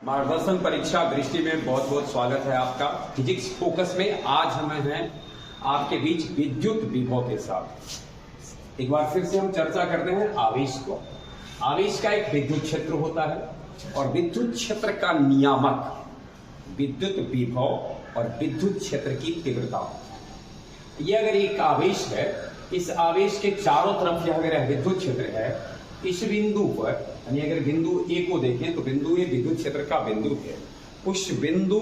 मार्गदर्शन परीक्षा दृष्टि में बहुत बहुत स्वागत है आपका। फिजिक्स फोकस में आज हम हैं आपके बीच विद्युत विभव के साथ। एक बार फिर से हम चर्चा करते हैं आवेश को। आवेश का एक विद्युत क्षेत्र होता है और विद्युत क्षेत्र का नियामक विद्युत विभव और विद्युत क्षेत्र की तीव्रता। ये अगर एक आवेश है, इस आवेश के चारों तरफ यह अगर विद्युत क्षेत्र है, इस बिंदु पर यानी अगर बिंदु ए को देखें तो बिंदु ए विद्युत क्षेत्र का बिंदु है। उस बिंदु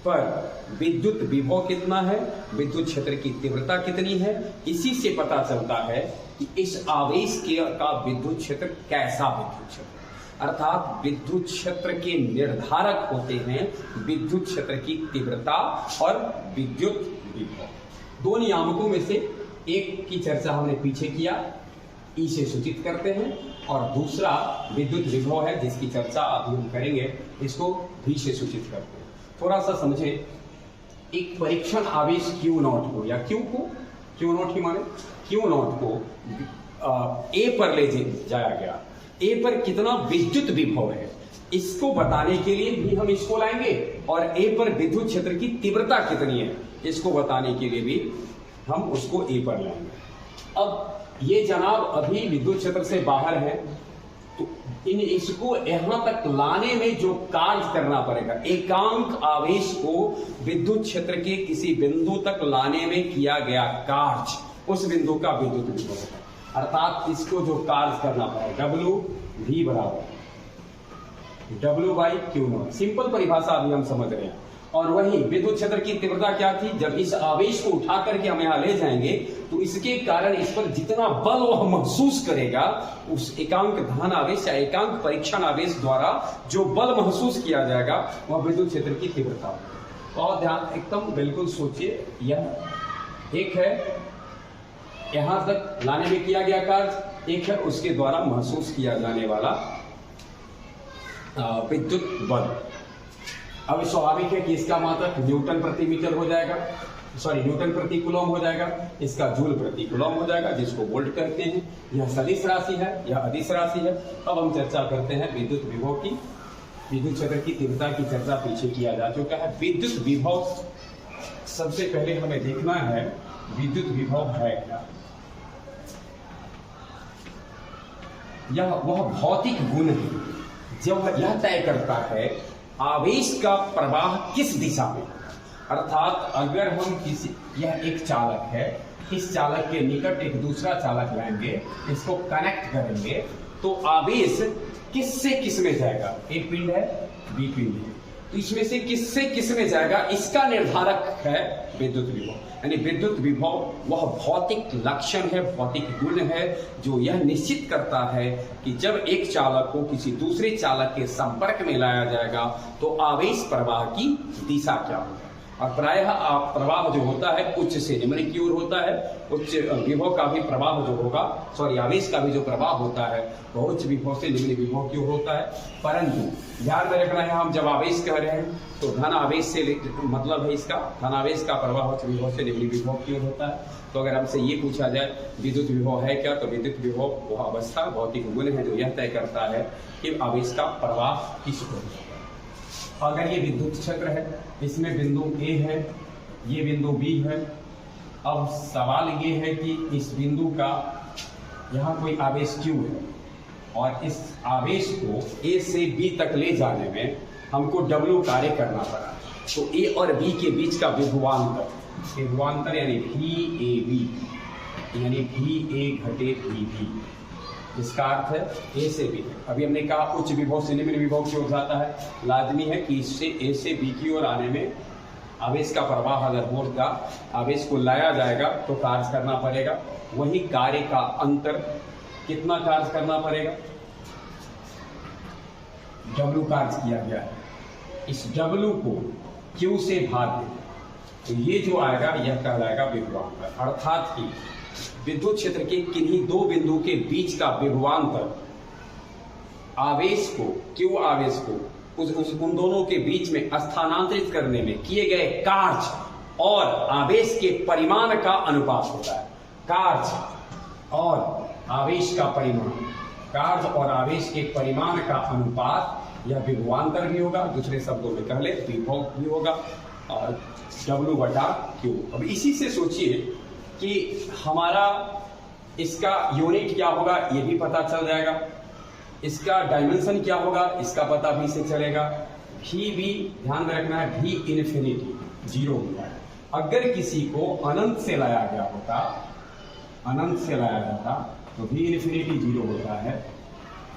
पर विद्युत विभव कितना है, विद्युत क्षेत्र की तीव्रता कितनी है, इसी से पता चलता है कि इस आवेश का विद्युत क्षेत्र कैसा विद्युत क्षेत्र, अर्थात विद्युत क्षेत्र के निर्धारक होते हैं विद्युत क्षेत्र की तीव्रता और विद्युत विभव। दो नियामकों में से एक की चर्चा हमने पीछे किया, ई से सूचित करते हैं, और दूसरा विद्युत विभव है जिसकी चर्चा अभी हम करेंगे, इसको भी से सूचित करते हैं। थोड़ा सा समझे, एक परीक्षण आवेश Q0 को या Q0 ही माने Q0 को A पर ले जाया गया। A पर कितना विद्युत विभव है इसको बताने के लिए भी हम इसको लाएंगे, और A पर विद्युत क्षेत्र की तीव्रता कितनी है इसको बताने के लिए भी हम उसको A पर लाएंगे। अब ये जनाब अभी विद्युत क्षेत्र से बाहर है, तो इसको यहां तक लाने में जो कार्य करना पड़ेगा, एकांक आवेश को विद्युत क्षेत्र के किसी बिंदु तक लाने में किया गया कार्य, उस बिंदु का विद्युत विभव है। अर्थात इसको जो कार्य करना पड़ेगा W V बराबर W/Q0। सिंपल परिभाषा अभी हम समझ रहे हैं। और वही विद्युत क्षेत्र की तीव्रता क्या थी, जब इस आवेश को उठा करके हम यहां ले जाएंगे तो इसके कारण इस पर जितना बल वह महसूस करेगा, उस एकांक धन आवेश या एकांक परीक्षण आवेश द्वारा जो बल महसूस किया जाएगा वह विद्युत क्षेत्र की तीव्रता। और ध्यान एकदम बिल्कुल सोचिए, यह एक है यहां तक लाने में किया गया कार्य, एक है उसके द्वारा महसूस किया जाने वाला विद्युत बल। अब स्वाभाविक है कि इसका मात्रक न्यूटन प्रति मीटर हो जाएगा, न्यूटन प्रति कूलम हो जाएगा, इसका जूल प्रति कूलम हो जाएगा, जिसको वोल्ट कहते हैं। यह सदिश राशि है, यह अदिश राशि है। अब हम चर्चा करते हैं विद्युत विभव की। विद्युत क्षेत्र की तीव्रता की चर्चा पीछे किया जा चुका है। विद्युत विभव सबसे पहले हमें देखना है विद्युत विभव है क्या। यह वह भौतिक गुण है जब यह तय करता है आवेश का प्रवाह किस दिशा में। अर्थात अगर हम यह एक चालक है, इस चालक के निकट एक दूसरा चालक लाएंगे, इसको कनेक्ट करेंगे, तो आवेश किस से किस में जाएगा। एक पिंड है, बी पिंड है, तो इसमें से किस से किस में जाएगा, इसका निर्धारक है विद्युत विभव। यानी विद्युत विभव वह भौतिक लक्षण है, भौतिक गुण है जो यह निश्चित करता है कि जब एक चालक को किसी दूसरे चालक के संपर्क में लाया जाएगा तो आवेश प्रवाह की दिशा क्या होगी। और प्रायः प्रवाह जो होता है उच्च से निम्न की ओर होता है। उच्च विभव का भी प्रवाह जो होगा, आवेश का भी जो प्रवाह होता है वह उच्च विभव से निम्न विभव की ओर होता है। परंतु ध्यान में रखना है, हम जब आवेश कह रहे हैं तो धन आवेश से मतलब है इसका धन आवेश का प्रवाह उच्च विभव से निम्न विभव की ओर होता है। तो अगर हमसे ये पूछा जाए विद्युत विभव है क्या, तो विद्युत विभव वह अवस्था भौतिक गुण है जो यह तय करता है कि आवेश का प्रवाह किस ओर है। अगर ये विद्युत क्षेत्र है, इसमें बिंदु A है, ये बिंदु B है। अब सवाल ये है कि इस बिंदु का यहाँ कोई आवेश Q है और इस आवेश को A से B तक ले जाने में हमको W कार्य करना पड़ा। तो A और B के बीच का विभवांतर यानी VAB यानी VA घटे VB, इसका अर्थ है A से B। अभी हमने कहा उच्च विभव से निम्न विभव की ओर जाता है, लाजमी है कि इससे A से B की ओर आने में आवेश का प्रवाह अगर होगा, आवेश को लाया जाएगा तो कार्य करना पड़ेगा। वही कार्य का अंतर कितना कार्य करना पड़ेगा, W कार्य किया गया है। इस W को Q से भाग दें तो ये जो आएगा यह कहलाएगा विभवांतर। अर्थात कि विद्युत क्षेत्र के किन्हीं दो बिंदु के बीच का विभवांतर आवेश को, Q आवेश को उन दोनों के बीच में स्थानांतरित करने में किए गए कार्य और आवेश के परिमाण का अनुपात होता है। कार्य और आवेश का परिमाण, कार्य और आवेश के परिमाण का अनुपात यह विभवांतर भी होगा, दूसरे शब्दों में कह ले विभव भी होगा, और W बटा Q। अब इसी से सोचिए कि हमारा इसका यूनिट क्या होगा ये भी पता चल जाएगा, इसका डायमेंशन क्या होगा इसका पता भी से चलेगा। भी ध्यान में रखना है, भी इन्फिनिटी 0 होता है। अगर किसी को अनंत से लाया गया होता, अनंत से लाया जाता तो भी इन्फिनिटी 0 होता है।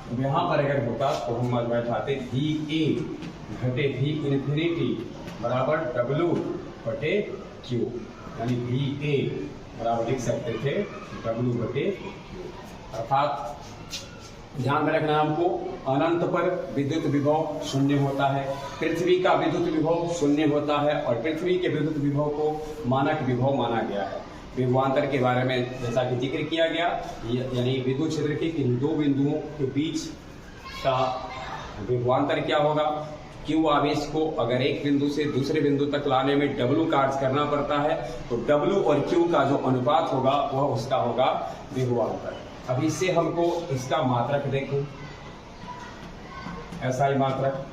तो यहाँ पर अगर होता तो हम बैठाते भी ए घटे भी इन्फिनिटी बराबर W बटे Q, यानी भी ए बराबर लिख सकते थे W बटे Q। अर्थात ध्यान में रखना हमको, अनंत पर विद्युत विभव शून्य होता है, पृथ्वी का विद्युत विभव शून्य होता है, और पृथ्वी के विद्युत विभव को मानक विभव माना गया है। विभवांतर के बारे में जैसा कि जिक्र किया गया, यानी विद्युत क्षेत्र के इन दो बिंदुओं के बीच का विभवांतर क्या होगा। Q आवेश को अगर एक बिंदु से दूसरे बिंदु तक लाने में W कार्य करना पड़ता है, तो W और Q का जो अनुपात होगा वह उसका होगा विभवांतर। अब इससे हमको इसका मात्रक देखें, SI मात्रक,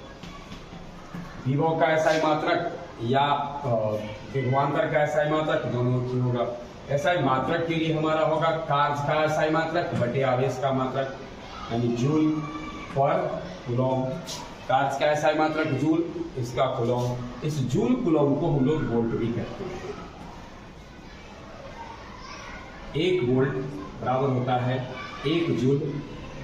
विभव का SI मात्रक या विभवांतर का SI मात्रक, दोनों की होगा। SI मात्रक के लिए हमारा होगा कार्य का SI मात्रक बटे आवेश का मात्रक, यानी जूल पर कूलॉम। कार्य का SI मात्रक जूल, इसका कूलॉम। इस जूल कूलॉम को हम लोग वोल्ट भी कहते हैं। 1 वोल्ट बराबर होता है 1 जूल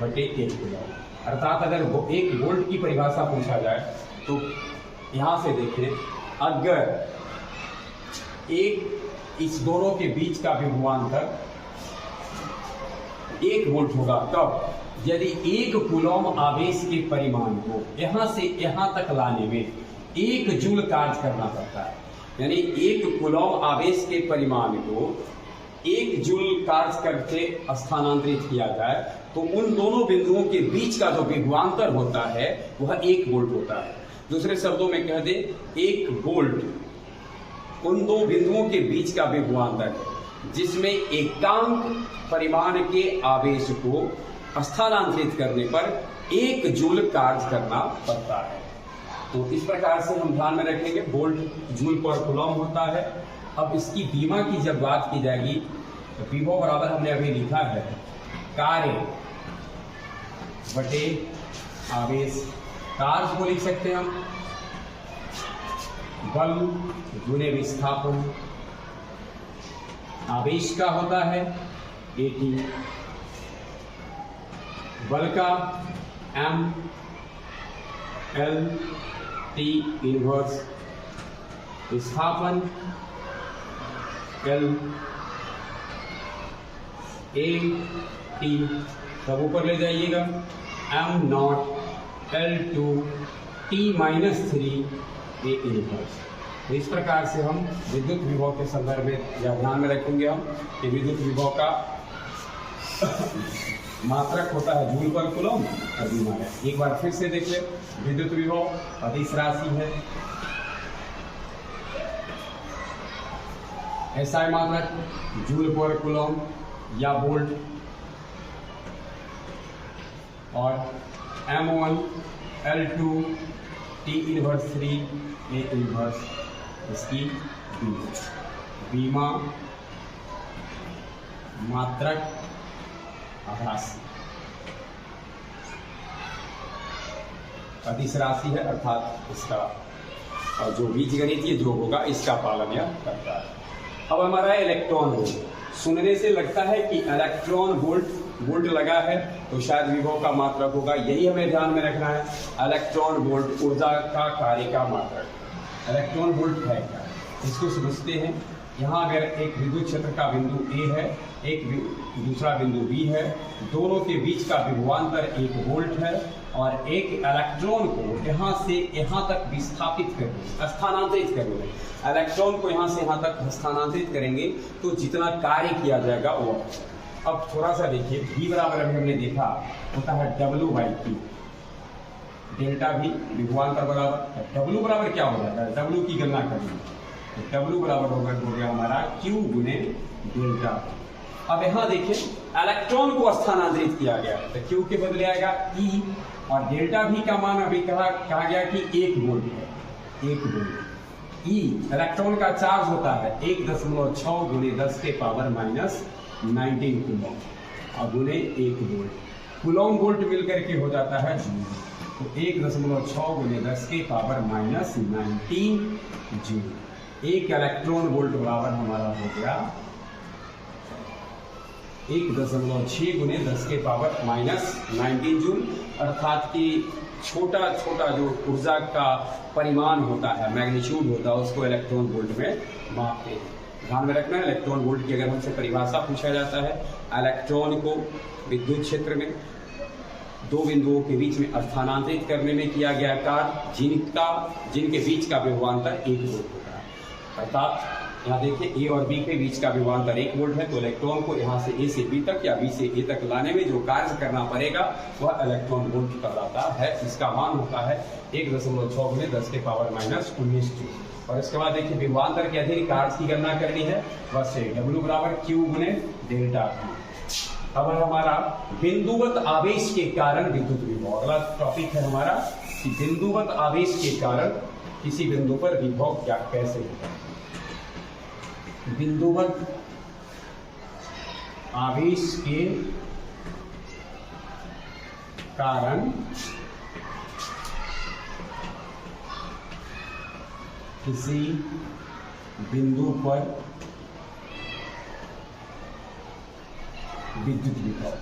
बटे 1 कूलॉम। अर्थात अगर 1 वोल्ट की परिभाषा पूछा जाए तो यहां से देखें, अगर इस दोनों के बीच का विभवांतर 1 वोल्ट होगा, तब यदि 1 कूलॉम आवेश के परिमाण को यहां से यहां तक लाने में 1 जूल कार्य करना पड़ता है, यानी 1 कूलॉम आवेश के परिमाण को 1 जूल कार्य करके स्थानांतरित किया जाए, तो उन दोनों बिंदुओं के बीच का जो विभवांतर होता है वह 1 वोल्ट होता है। दूसरे शब्दों में कह दे, 1 वोल्ट उन दो बिंदुओं के बीच का विभवांतर है जिसमें एकांक परिमाण के आवेश को स्थानांतरित करने पर 1 जूल कार्य करना पड़ता है। तो इस प्रकार से हम ध्यान में रखेंगे, वोल्ट जूल पर कूलॉम होता है। अब इसकी बीमा की जब बात की जाएगी तो विभव बराबर हमने अभी लिखा है कार्य बटे आवेश। कार्य को लिख सकते हैं हम बल गुणे विस्थापन। आवेश का होता है AT, बल का M L T इनवर्स, विस्थापन L A T, सब ऊपर ले जाइएगा, M not L2 T minus 3 A inverse. तो इस प्रकार से हम विद्युत विभव के संदर्भ में या ध्यान में रखेंगे हम कि विद्युत विभव का मात्रक होता है जूल पर कूलॉम और बीमा है। एक बार फिर से देख ले, विद्युत विभव अदिश राशि है, SI मात्रक जूल पर कूलॉम या वोल्ट, और M1 L2 T inverse 3 A inverse, इसकी बीमा मात्रक राशि अदिश राशि है, अर्थात इसका जो बीजगणितीय जो होगा इसका पालन यह करता है। अब हमारा है इलेक्ट्रॉन वोल्ट। सुनने से लगता है कि इलेक्ट्रॉन वोल्ट लगा है तो शायद विभव का मात्रक होगा, यही हमें ध्यान में रखना है। इलेक्ट्रॉन वोल्ट ऊर्जा का कार्य का मात्रक। इलेक्ट्रॉन वोल्ट है क्या, इसको समझते हैं। यहाँ अगर एक विद्युत क्षेत्र का बिंदु A है, एक दूसरा बिंदु B है, दोनों के बीच का विभवांतर 1 वोल्ट है, और एक इलेक्ट्रॉन को यहाँ से यहाँ तक विस्थापित करेंगे, स्थानांतरित करेंगे। इलेक्ट्रॉन को यहाँ से यहाँ तक स्थानांतरित करेंगे तो जितना कार्य किया जाएगा वो। अब थोड़ा सा देखिए, V बराबर अभी हमने देखा होता है W/T, डेल्टा भी विभवांतर बराबर। W बराबर क्या हो जाता है, W की गणना करेंगे तो W बराबर हो गया हमारा Q गुने डेल्टा। अब यहाँ देखिए इलेक्ट्रॉन को स्थानांतरित किया गया तो Q के बदले आएगा E, और डेल्टा V का मान अभी कहा गया कि 1 वोल्ट है, 1 वोल्ट। E इलेक्ट्रॉन का चार्ज होता है 1.6 गुणे 10 के पावर माइनस 19 कूलॉम और गुणे 1 वोल्ट। कूलॉम वोल्ट मिलकर के हो जाता है जूल। तो 1.6 गुणे 10 के पावर माइनस 19 जूल। एक इलेक्ट्रॉन वोल्ट बराबर हमारा हो गया 1.6 गुणे 10 के पावर माइनस 19 जूल, अर्थात कि छोटा छोटा जो ऊर्जा का परिमाण होता है, मैग्नीट्यूड होता है, उसको इलेक्ट्रॉन वोल्ट में मापते हैं। ध्यान में रखना है, इलेक्ट्रॉन वोल्ट की अगर हमसे परिभाषा पूछा जाता है, इलेक्ट्रॉन को विद्युत क्षेत्र में दो बिंदुओं के बीच में स्थानांतरित करने में किया गया कार्य जिनके बीच का विभवांतर 1 वोल्ट होता है। अर्थात यहाँ देखिए ए और बी के बीच का विभवांतर 1 वोल्ट है, तो इलेक्ट्रॉन को यहाँ से ए से बी तक या बी से ए तक लाने में जो कार्य करना पड़ेगा वह इलेक्ट्रॉन वोल्ट कहलाता है। इसका मान होता है 1.6 गुणे 10 के पावर माइनस 19 जूल। और इसके बाद देखिए विभवांतर के अधीन कार्य की गणना करनी है, बस W बराबर Q गुणे डेल्टा V। अब है हमारा बिंदुवत आवेश के कारण विद्युत विभव। अगला टॉपिक है हमारा कि बिंदुवत आवेश के कारण किसी बिंदु पर विभव क्या कैसे होता है। बिंदुवत आवेश के कारण किसी बिंदु पर विद्युत विभव।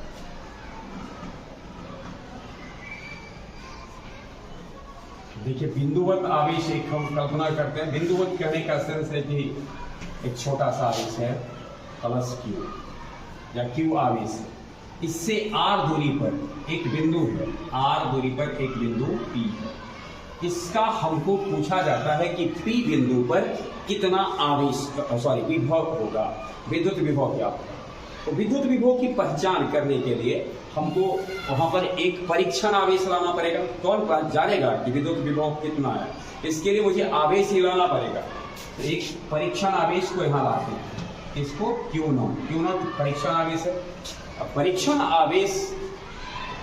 देखिए बिंदुवत आवेश एक हम कल्पना करते हैं, बिंदुवत कहने का सेंस है कि एक छोटा सा आवेश है प्लस Q या Q आवेश है, इससे R दूरी पर एक बिंदु है, R दूरी पर एक बिंदु P है। इसका हमको पूछा जाता है कि P बिंदु पर कितना आवेश विभव होगा, विद्युत विभव क्या होगा। तो विद्युत विभव की पहचान करने के लिए हमको वहां पर एक परीक्षण आवेश लाना पड़ेगा। कौन जानेगा कि विद्युत विभव कितना है, इसके लिए मुझे आवेश ही लाना पड़ेगा। तो एक परीक्षण आवेश को यहाँ लाते हैं, इसको Q0 परीक्षण आवेश है। अब परीक्षण आवेश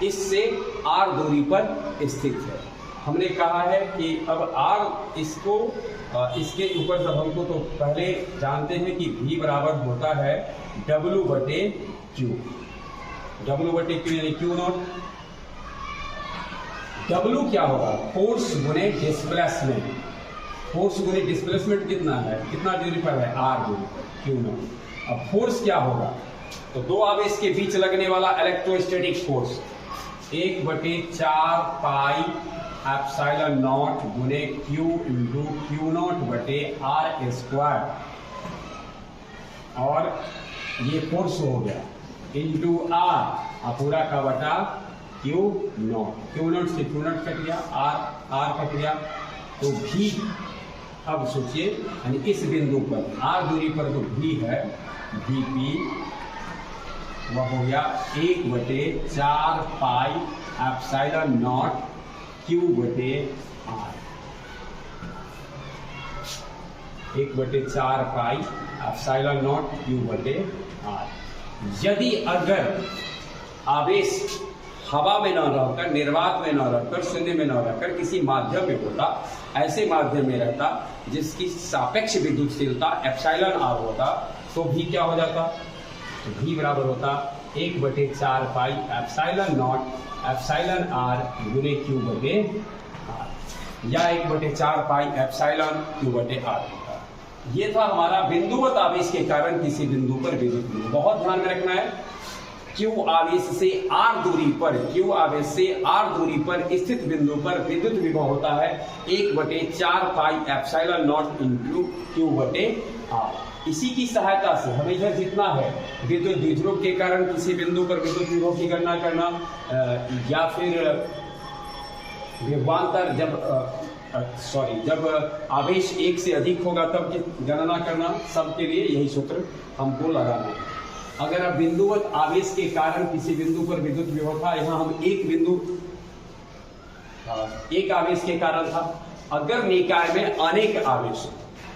इससे R दूरी पर स्थित है। हमने कहा है कि अब R इसके ऊपर जब हमको तो पहले जानते हैं कि V बराबर होता है W बटे Q यानी Q0। W क्या होगा, फोर्स गुने डिस्प्लेसमेंट। फोर्स गुने डिस्प्लेसमेंट कितना है, कितना दूरी पर है, R दूरी पर Q0। अब फोर्स क्या होगा, तो दो आवेश के बीच लगने वाला electrostatic force 1/4 pi epsilon not गुने Q इंटू Q0 बटे R स्क्वायर, और ये फोर्स हो गया इंटू R पूरा का बटा Q0 से Q0 कट गया, R कट गया, तो V अब सोचिए यानी इस बिंदु पर R दूरी पर जो V है Vp वह हो गया 1/4 पाई एप्सिलॉन नॉट Q बटे R। 1/4 pi epsilon not Q बटे R। यदि अगर आवेश हवा में न रहकर, निर्वात में न रहकर, शून्य में न रहकर किसी माध्यम में होता, ऐसे माध्यम में रहता जिसकी सापेक्ष विद्युतशीलता एप्सिलॉन R होता, तो भी क्या हो जाता, तो भी बराबर होता 1/4 pi epsilon not epsilon R गुने Q बटे R, या 1/4 पाई एप्सिलॉन Q बटे R होता। ये था हमारा बिंदुवत आवेश के कारण किसी बिंदु पर विद्युत विभव। बहुत ध्यान में रखना है, Q आवेश से R दूरी पर स्थित बिंदु पर विद्युत विभव होता है 1/4 pi epsilon not into Q बटे R। इसी की सहायता से हमें इधर जितना है विद्युत द्विध्रुव के कारण किसी बिंदु पर विद्युत विभव की गणना करना, या फिर विभवांतर जब आवेश 1 से अधिक होगा तब गणना करना, सबके लिए यही सूत्र हमको लगाना है। अगर अब बिंदुवत आवेश के कारण किसी बिंदु पर विद्युत विभव था, यहाँ हम एक आवेश के कारण था। अगर निकाय में अनेक आवेश,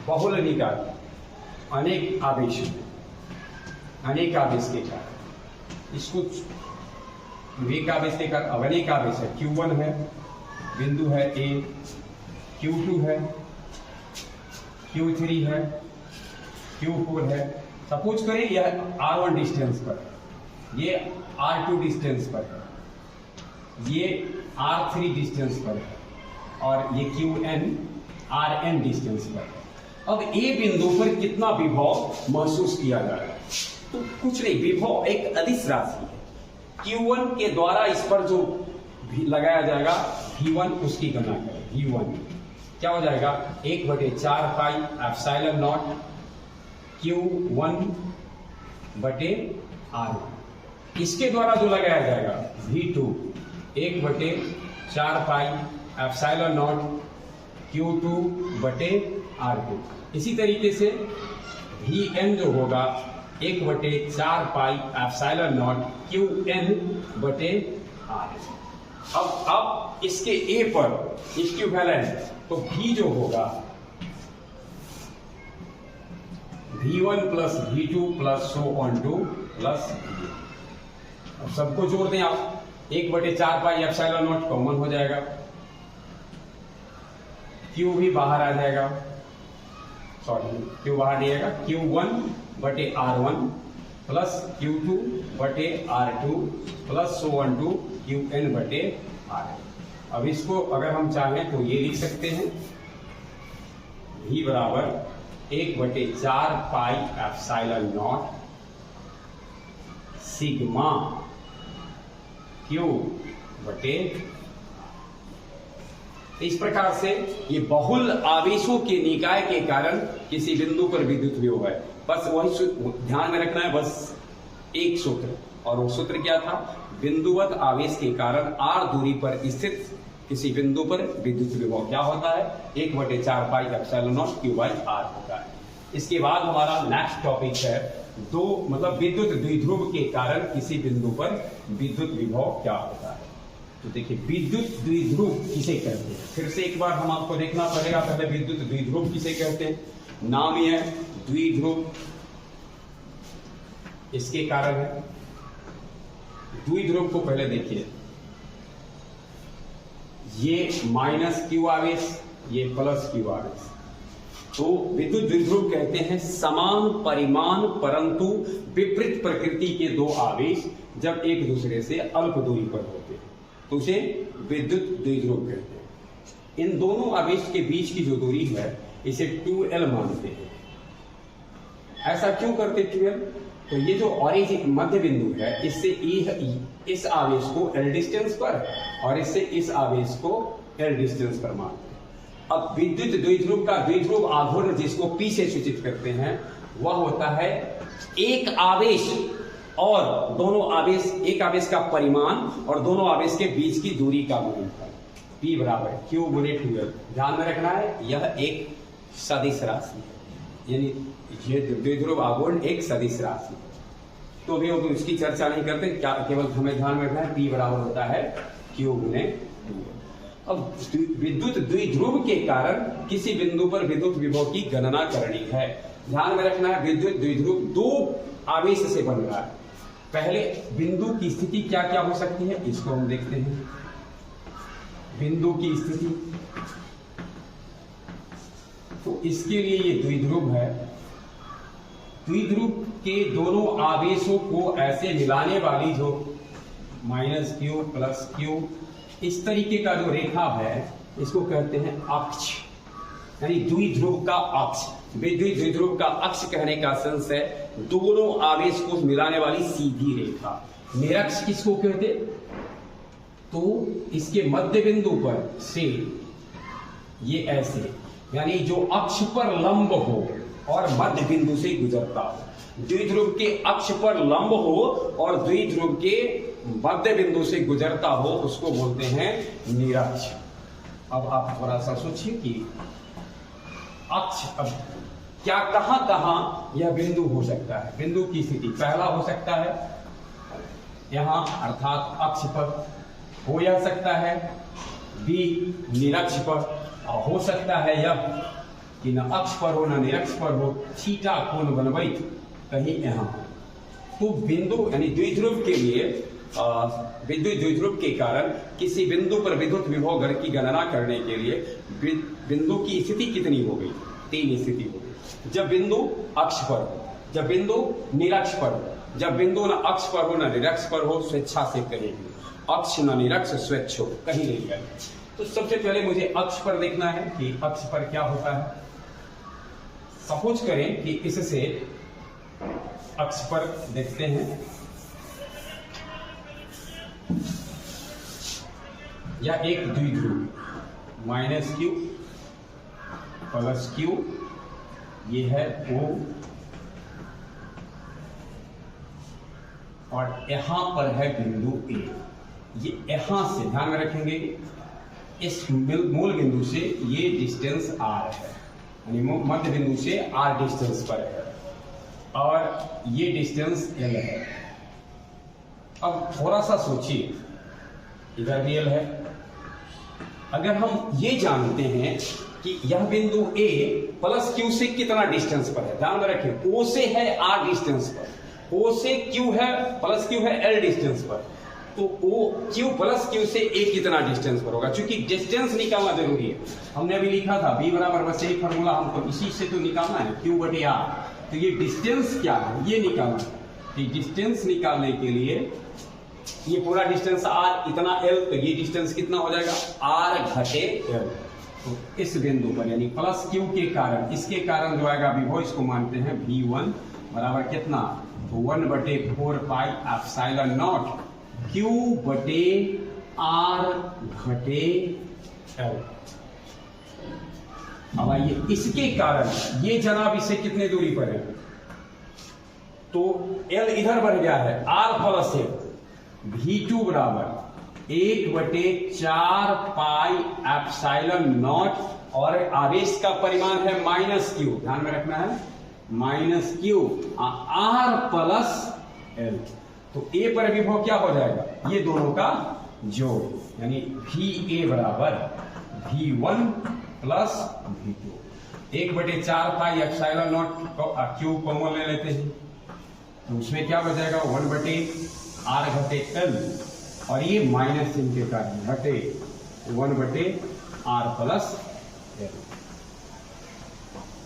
बहुल निकाय अनेक आवेश के कारण इसको एक आवेश के कारण अनेक आवेश है, Q1 है, बिंदु है A, Q2 है, Q3 है, Q4 है। सपोज करें यह R1 डिस्टेंस पर, ये R2 डिस्टेंस पर है, ये R3 डिस्टेंस पर है और ये Qn Rn डिस्टेंस पर है। अब A बिंदु पर कितना विभव महसूस किया जाएगा? तो कुछ नहीं, विभव एक अदिश राशि है। Q1 के द्वारा इस पर जो लगाया जाएगा V1, उसकी गणना करें। V1 क्या हो जाएगा? 1/4 पाई एप्सिलॉन नॉट Q1 बटे R1। इसके द्वारा जो लगाया जाएगा V2 1/4 pi epsilon not Q2 बटे R2। इसी तरीके से Vn जो होगा 1/4 पाई एप्सिलॉन नॉट Qn बटे R। अब इसके A पर इक्विवेलेंट, तो V जो होगा V1 plus V2 plus so on two plus V। अब सबको जोड़ दें आप, 1/4 पाई एप्सिलॉन नॉट कॉमन हो जाएगा, Q भी बाहर आ जाएगा, सॉरी Q बाहर नहीं आएगा, Q1 बटे R1 प्लस Q2 बटे R2 plus so on to Qn बटे R। अब इसको अगर हम चाहें तो ये लिख सकते हैं, V बराबर 1/4 pi epsilon not sigma Q बटे। इस प्रकार से ये बहुल आवेशों के निकाय के कारण किसी बिंदु पर विद्युत विभव है। बस वही ध्यान में रखना है, बस एक सूत्र, और वो सूत्र क्या था? बिंदुवत आवेश के कारण r दूरी पर स्थित किसी बिंदु पर विद्युत विभव क्या होता है? 1/4 pi epsilon not Q by R होता है। इसके बाद हमारा नेक्स्ट टॉपिक है विद्युत द्विध्रुव के कारण किसी बिंदु पर विद्युत विभव क्या होता है। तो देखिए, विद्युत द्विध्रुव किसे कहते हैं? फिर से एक बार हम आपको देखना पड़ेगा, पहले विद्युत द्विध्रुव किसे कहते हैं। नाम ही है द्विध्रुव, इसके कारण है। द्विध्रुव को पहले देखिए, ये माइनस Q आवेश, ये प्लस Q आवेश। तो विद्युत द्विध्रुव कहते हैं समान परिमाण परंतु विपरीत प्रकृति के दो आवेश जब एक दूसरे से अल्प दूरी पर होते हैं, तो उसे विद्युत द्विध्रुव कहते हैं। इन दोनों आवेश के बीच की जो दूरी है इसे 2L मानते हैं। ऐसा क्यों करते 2L? तो ये जो ऑरिजिन मध्य बिंदु है, इससे इस आवेश को L डिस्टेंस पर और इससे इस आवेश को L डिस्टेंस पर मानते हैं। अब विद्युत द्विध्रुव का द्विध्रुव आघूर्ण जिसको P से सूचित करते हैं, वह होता है एक आवेश और दोनों आवेश, एक आवेश का परिमाण और दोनों आवेश के बीच की दूरी का गुणनफल। P बराबर Q गुणे 2L। ध्यान में रखना है, यह एक सदिश राशि है, यानी ये द्विध्रुव आघूर्ण एक सदिश राशि है। तो अभी तो इसकी चर्चा नहीं करते, क्या केवल हमें ध्यान में रखना है P बराबर होता है Q गुणे 2L। अब विद्युत द्विध्रुव के कारण किसी बिंदु पर विद्युत विभव की गणना करनी है। ध्यान में रखना है, विद्युत द्विध्रुव दो आवेश से बन रहा है। पहले बिंदु की स्थिति क्या क्या हो सकती है, इसको हम देखते हैं। बिंदु की स्थिति, तो इसके लिए ये द्विध्रुव है। द्विध्रुव के दोनों आवेशों को ऐसे मिलाने वाली जो -Q प्लस Q, इस तरीके का जो रेखा है, इसको कहते हैं अक्ष, यानी द्विध्रुव का अक्ष। विद्युत द्विध्रुव का अक्ष कहने का सेंस है दोनों आवेश को मिलाने वाली सीधी रेखा। निरक्ष किसको कहते? तो इसके मध्य बिंदु पर से ये ऐसे, यानी जो अक्ष पर लंब हो और मध्य बिंदु से गुजरता हो। द्विध्रुव के अक्ष पर लंब हो और द्विध्रुव के मध्य बिंदु से गुजरता हो, उसको बोलते हैं निरक्ष। अब आप थोड़ा सा सोचिए कि अक्ष, अब क्या कहां कहां यह बिंदु हो सकता है। बिंदु की स्थिति पहला हो सकता है यहां, अर्थात अक्ष पर हो जा सकता है, बी निरक्ष पर, और हो सकता है यह कि न अक्ष पर हो न निरक्ष पर हो, थीटा कोण बनवई कहीं यहां। तो बिंदु यानी द्विध्रुव के लिए विद्युत द्विध्रुव के कारण किसी बिंदु पर विद्युत विभव घर की गणना करने के लिए बिंदु की स्थिति कितनी हो गई? 3 स्थिति हो गई। जब बिंदु अक्ष पर हो, जब बिंदु निरक्ष पर हो, जब बिंदु न अक्ष पर हो न निरक्ष पर हो, स्वेच्छा से कहेंगे। अक्ष न निरक्ष स्वेच्छ हो, कहीं नहीं गए। तो सबसे पहले मुझे अक्ष पर देखना है कि अक्ष पर क्या होता है। सपोज करें कि इससे अक्ष पर देखते हैं, यह एक द्विध्रुव -q +q, ये है O, और यहां पर है बिंदु A। ये यहां से ध्यान में रखेंगे, इस मूल बिंदु से ये डिस्टेंस r है, यानी मध्य बिंदु से r डिस्टेंस पर है, और ये डिस्टेंस l है। अब थोड़ा सा सोचिए, इधर भी l है। अगर हम ये जानते हैं कि यह बिंदु A +q से कितना डिस्टेंस पर है, ध्यान में रखें, O से है r डिस्टेंस पर, O से Q है +q है L डिस्टेंस पर, तो O Q +q से A कितना डिस्टेंस पर होगा? क्योंकि डिस्टेंस निकालना जरूरी है। हमने अभी लिखा था B बराबर बस यही फॉर्मूला, हमको इसी से तो निकालना है, Q/R। तो ये डिस्टेंस क्या है ये निकालना है। तो डिस्टेंस निकालने के लिए ये पूरा डिस्टेंस r, इतना l, तो ये डिस्टेंस कितना हो जाएगा? r घटे l। तो इस बिंदु पर यानी +q के कारण, इसके कारण जो आएगा विभव, इसको मानते हैं V1 बराबर कितना? तो 1/4 पाई एप्सिलॉन नॉट Q/r घटे l। अब आइए, इसके कारण ये जनाब इससे कितने दूरी पर है? तो l इधर बढ़ गया है, r + l, V2 बराबर 1/4 पाई एप्सिलॉन नॉट, और आवेश का परिमाण है -q, ध्यान में रखना है, -q r + l। तो A पर विभव क्या हो जाएगा? ये दोनों का जोड़, यानी VA बराबर V1 + V2। 1/4 pi epsilon not q common ले लेते हैं, तो उसमें क्या बचेगा? 1/r घटे l, और ये माइनस चिन्ह के कारण घटे 1/r + l।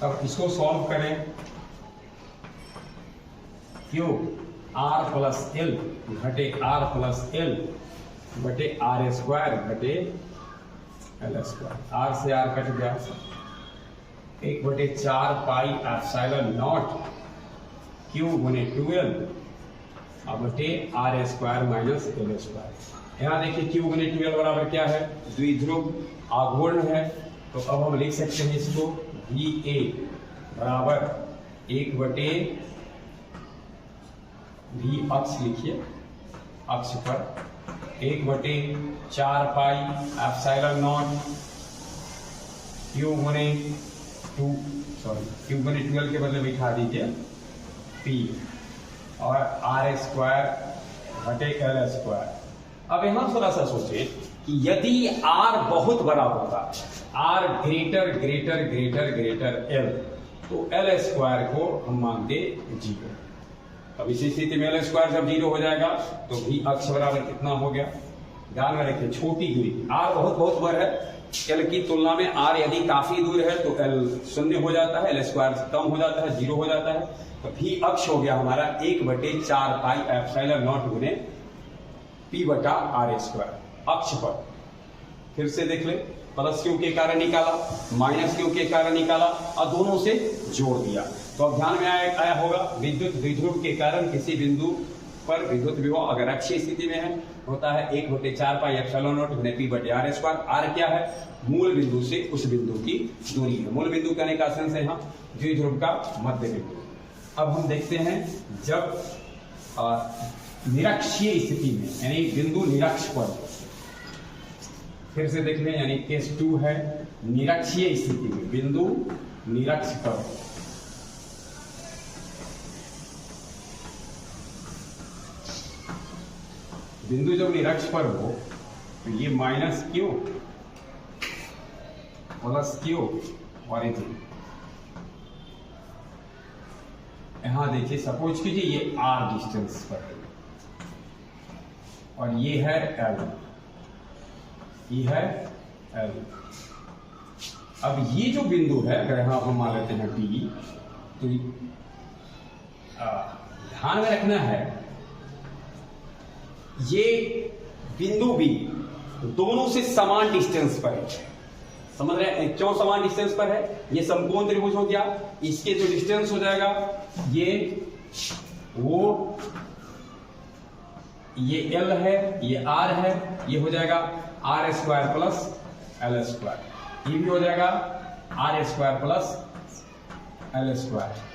अब इसको सॉल्व करें, क्यों? r + l घटे r + l बटे r² घटे l²। r से r कट गया, 1/4 पाई एप्सिलॉन नॉट q गुने 2l बटे r² - l²। यहाँ देखिए q गुने 2l बराबर क्या है? द्विध्रुव आघूर्ण है। तो अब हम लिख सकते हैं इसको, VA बराबर 1/, V अक्ष लिखिए, अक्ष पर 1/4 पाई एप्सिलॉन नॉट q गुने 2l के बदले बिठा दीजिए P, और r² घटे l²। अब यहां थोड़ा सा सोचिए कि यदि r बहुत बड़ा होता, r greater l, तो l² को हम मानते 0। अब इसी स्थिति में l² जब 0 हो जाएगा तो भी अक्ष बराबर कितना हो गया? ध्यान में रखिए, छोटी दूरी, r बहुत बड़ा है, l की तुलना में r यदि काफी दूर है तो l 0 हो जाता है, l² कम हो जाता है, 0 हो जाता है। तो भी अक्ष हो गया हमारा 1/4 पाई एप्सिलॉन नॉट गुने P/r²। अक्ष पर फिर से देख ले, +q के कारण निकाला, -q के कारण निकाला, और दोनों से जोड़ दिया। तो अब ध्यान में आया होगा, विद्युत द्विध्रुव के कारण किसी बिंदु पर विद्युत विभव अगर अक्षीय स्थिति में है होता है 1/4 पाई एप्सिलॉन नॉट गुने P/r²। r क्या है? मूल बिंदु से उस बिंदु की दूरी है। मूल बिंदु कहने का सेंस है यहाँ द्विध्रुव का मध्य बिंदु। अब हम देखते हैं जब निरक्षीय स्थिति में, यानी बिंदु निरक्ष पर, फिर से देख लें, यानी केस 2 है, निरक्षीय स्थिति में बिंदु निरक्ष पर। बिंदु जब निरक्ष पर हो तो ये -q +q ऑरिजिन। यहां देखिए, सपोज कीजिए ये r डिस्टेंस पर है, और ये है L, ये है L। अब ये जो बिंदु है, अगर यहां हम मान लेते हैं P, तो ध्यान में रखना है ये बिंदु भी दोनों से समान डिस्टेंस पर है। समझ रहे हैं क्यों समान डिस्टेंस पर है? ये समकोण त्रिभुज हो गया, इसके जो डिस्टेंस हो जाएगा ये ये L है, ये R है, ये हो जाएगा R square plus L square, ये भी हो जाएगा R square plus L square.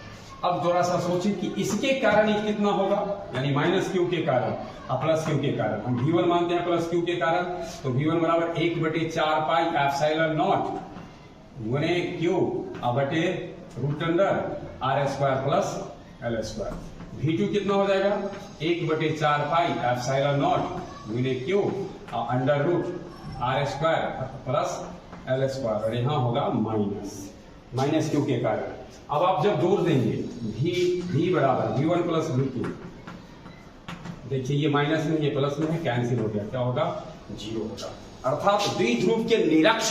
अब थोड़ा सा सोचिए कि इसके कारण ये कितना होगा, यानी माइनस क्यू के कारण और प्लस क्यू के कारण। हम V1 मानते हैं प्लस क्यू के कारण, तो V1 बराबर 1/4 पाई एप्सिलॉन नॉट गुणे क्यू बटे root under R square plus L square. V2 कितना हो जाएगा 1/4 पाई एप्सिलॉन नॉट गुणे Q under root R square plus L square, और यहां होगा माइनस क्यू के कारण। अब आप जब जोड़ देंगे V बराबर V1 प्लस V2, देखिए ये माइनस में ये प्लस में है, कैंसिल हो गया, क्या होगा 0 होगा। अर्थात द्विध्रुव के निरक्ष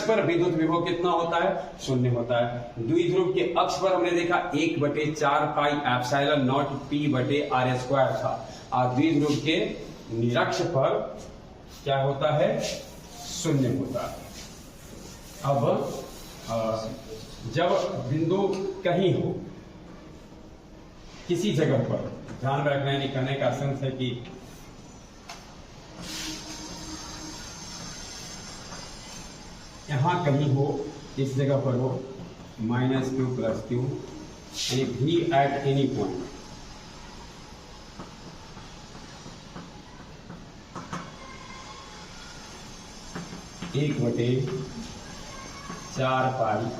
पर विद्युत विभव कितना होता है, 0 होता है। द्विध्रुव के अक्ष पर हमने देखा 1/4 पाई एप्सिलॉन नॉट P बटे R स्क्वायर था, और द्विध्रुव के निरक्ष पर क्या होता है, 0 होता है। अब जब बिंदु कहीं हो किसी जगह पर, ध्यान में रखना है, कहने का सेंस है कि यहां कहीं हो, इस जगह पर हो माइनस क्यू प्लस क्यू, यानी V एट एनी पॉइंट, एक बटे 4 पाई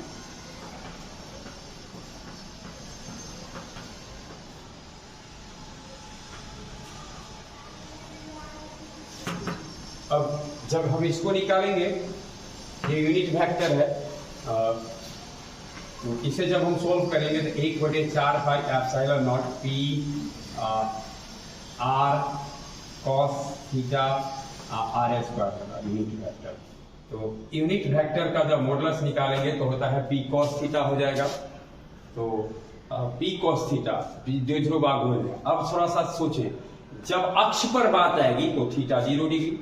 अब जब हम इसको निकालेंगे, ये यूनिट वेक्टर है, तो इसे जब हम सोल्व करेंगे तो 1/4 pi epsilon not P R cos theta R square unit vector. तो यूनिट वेक्टर का जब मॉडुलस निकालेंगे तो होता है P cos थीटा हो जाएगा। तो P cos थीटा द्विध्रुव आघूर्ण है। अब थोड़ा सा सोचें, जब अक्ष पर बात आएगी तो थीटा 0 डिग्री,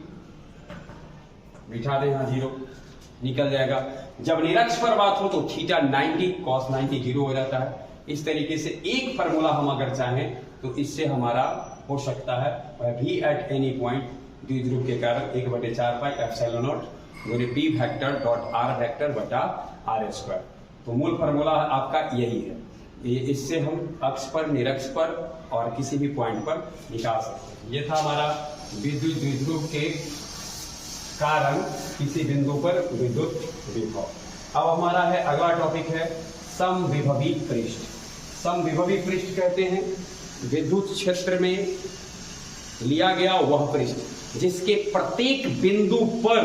बिठा दें यहां 0 निकल जाएगा। जब निरक्ष पर बात हो तो थीटा 90 cos 90 0 हो जाता है। इस तरीके से एक फार्मूला हम अगर चाहें तो इससे हमारा हो सकता है V एट एनी पॉइंट द्विध्रुव के कारण 1/4 पाई एप्सिलॉन नॉट गुणे P vector dot R vector बटा R स्क्वायर। तो मूल फार्मूला आपका यही है। इससे हम अक्ष पर, निरक्ष पर और किसी भी पॉइंट पर निकाल सकते हैं। ये था हमारा विद्युत द्विध्रुव के कारण किसी बिंदु पर विद्युत विभव। अब हमारा है अगला टॉपिक है समविभवी पृष्ठ। समविभवी पृष्ठ कहते हैं विद्युत क्षेत्र में लिया गया वह पृष्ठ जिसके प्रत्येक बिंदु पर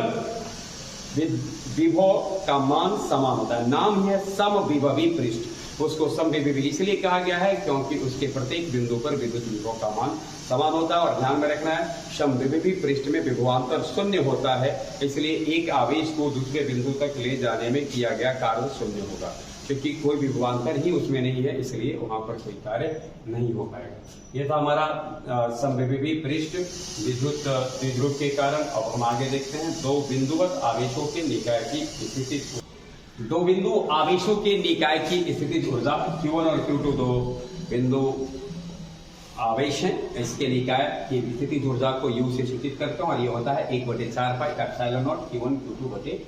विभव का मान समान होता है। नाम है समविभवी पृष्ठ। उसको समविभवी इसलिए कहा गया है क्योंकि उसके प्रत्येक बिंदु पर विद्युत विभव का मान समान होता है। और ध्यान में रखना है, समविभवी पृष्ठ में विभवांतर 0 होता है, इसलिए एक आवेश को दूसरे बिंदु तक ले जाने में किया गया कार्य 0 होगा। क्योंकि कोई विभवांतर ही उसमें नहीं है, इसलिए वहां पर कोई कार्य नहीं हो पाएगा। यह था हमारा समविभवी पृष्ठ विद्युत द्विध्रुव के कारण। अब हम आगे देखते हैं दो बिंदुवत आवेशों के निकाय की स्थिति। दो बिंदु आवेशों के निकाय की स्थिति ऊर्जा Q1 और Q2 दो बिंदु आवेश हैं। इसके निकाय की स्थिति ऊर्जा को U से सूचित करते हैं और ये होता है 1/4 pi epsilon not Q1 Q2 बटे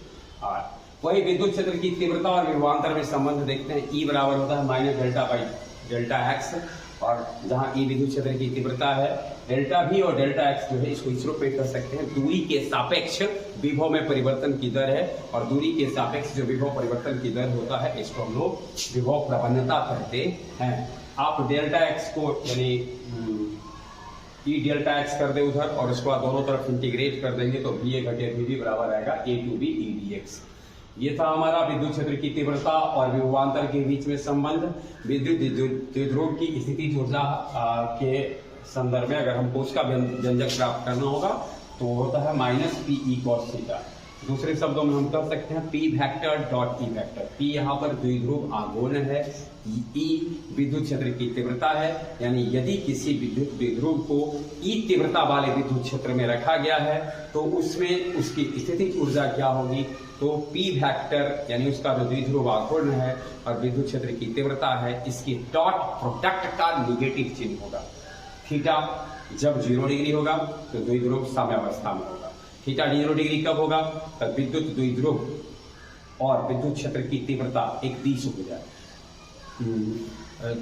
R। वही विद्युत क्षेत्र की तीव्रता और विभवांतर में संबंध देखते हैं। E बराबर होता है minus delta by delta x, और जहां E विद्युत क्षेत्र की तीव्रता है, डेल्टा V और डेल्टा एक्स जो है इसको इस रूप में कर सकते हैं, दूरी के सापेक्ष विभव में परिवर्तन की दर है। और दूरी के सापेक्ष जो विभव परिवर्तन की दर होता है इसको हम लोग विभव प्रवणता कहते हैं। आप डेल्टा एक्स को यानी E डेल्टा एक्स कर दे उधर और उसके बाद दोनों तरफ इंटीग्रेट कर देंगे तो VA घटे VB बराबर आएगा A to B E dx। ये था हमारा विद्युत क्षेत्र की तीव्रता और विभवांतर के बीच में संबंध। विद्युत द्विध्रुव की स्थिति ऊर्जा के संदर्भ में अगर हमको उसका व्यंजक प्राप्त करना होगा तो होता है minus P E cos theta. दूसरे शब्दों में हम कह सकते हैं P vector dot E vector. P यहाँ पर द्विध्रुव आघूर्ण है, ई विद्युत क्षेत्र की तीव्रता है, यानी यदि किसी विद्युत द्विध्रुव को ई तीव्रता वाले विद्युत क्षेत्र में रखा गया है तो उसमें उसकी स्थितिज ऊर्जा क्या होगी, तो पी वेक्टर यानी उसका जो द्विध्रुव आघूर्ण है और विद्युत क्षेत्र की तीव्रता है, इसकी डॉट प्रोडक्ट का निगेटिव चिन्ह होगा। थीटा जब 0 डिग्री होगा तो द्विध्रुव साम्यावस्था में होगा। थीटा 0 डिग्री कब होगा, तब विद्युत द्विध्रुव और विद्युत क्षेत्र की तीव्रता एक दिश हो जाए।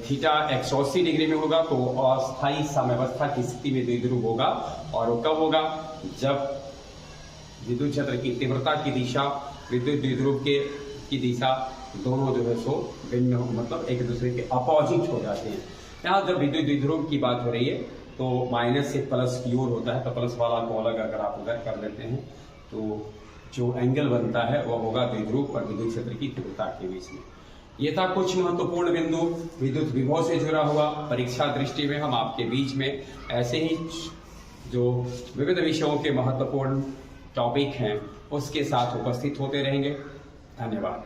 थीटा 180 डिग्री में होगा तो अस्थायी साम्यावस्था की स्थिति में द्विध्रुव होगा, और वो कब होगा, जब विद्युत क्षेत्र की तीव्रता की दिशा विद्युत द्विध्रुव की दिशा दोनों जो है सो भिन्न मतलब एक दूसरे के अपोजिट हो जाते हैं। यहाँ जब विद्युत द्विध्रुव की बात हो रही है तो माइनस से प्लस की ओर होता है, तो प्लस वाला को अलग अगर आप उधर कर लेते हैं तो जो एंगल बनता है वह होगा द्विध्रुव और विद्युत क्षेत्र की तीव्रता के बीच में। ये था कुछ महत्वपूर्ण बिंदु विद्युत विभव से जुड़ा हुआ। परीक्षा दृष्टि में हम आपके बीच में ऐसे ही जो विविध विषयों के महत्वपूर्ण टॉपिक हैं उसके साथ उपस्थित होते रहेंगे। धन्यवाद।